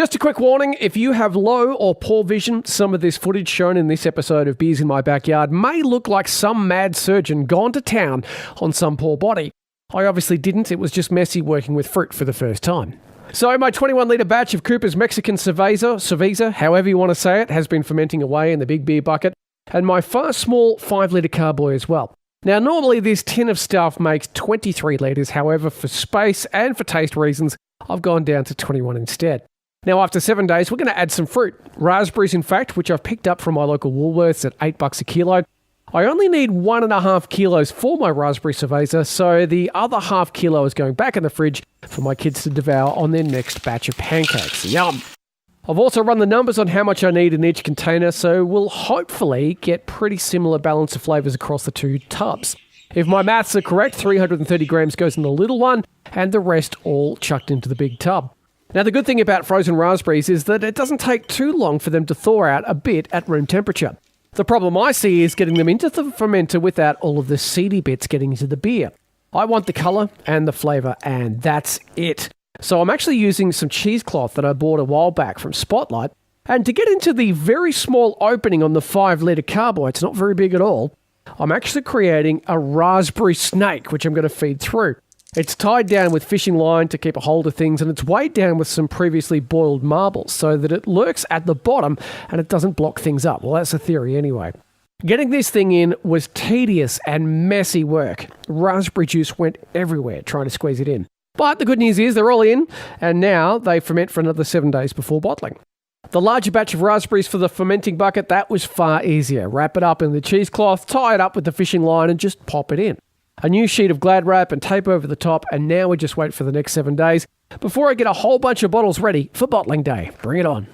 Just a quick warning, if you have low or poor vision, some of this footage shown in this episode of Beers in My Backyard may look like some mad surgeon gone to town on some poor body. I obviously didn't, it was just messy working with fruit for the first time. So my 21-litre batch of Cooper's Mexican Cerveza, however you want to say it, has been fermenting away in the big beer bucket, and my far small 5-litre carboy as well. Now, normally this tin of stuff makes 23 litres, however, for space and for taste reasons, I've gone down to 21 instead. Now, after 7 days, we're going to add some fruit. Raspberries, in fact, which I've picked up from my local Woolworths at $8 a kilo. I only need 1.5 kilos for my raspberry cerveza, so the other half kilo is going back in the fridge for my kids to devour on their next batch of pancakes. Yum! I've also run the numbers on how much I need in each container, so we'll hopefully get pretty similar balance of flavours across the two tubs. If my maths are correct, 330 grams goes in the little one, and the rest all chucked into the big tub. Now, the good thing about frozen raspberries is that it doesn't take too long for them to thaw out a bit at room temperature. The problem I see is getting them into the fermenter without all of the seedy bits getting into the beer. I want the colour and the flavour, and that's it. So I'm actually using some cheesecloth that I bought a while back from Spotlight, and to get into the very small opening on the 5-litre carboy, it's not very big at all, I'm actually creating a raspberry snake, which I'm going to feed through. It's tied down with fishing line to keep a hold of things, and it's weighed down with some previously boiled marbles so that it lurks at the bottom and it doesn't block things up. Well, that's the theory anyway. Getting this thing in was tedious and messy work. Raspberry juice went everywhere trying to squeeze it in. But the good news is they're all in, and now they ferment for another 7 days before bottling. The larger batch of raspberries for the fermenting bucket, that was far easier. Wrap it up in the cheesecloth, tie it up with the fishing line, and just pop it in. A new sheet of Glad wrap and tape over the top, and now we just wait for the next 7 days before I get a whole bunch of bottles ready for bottling day. Bring it on.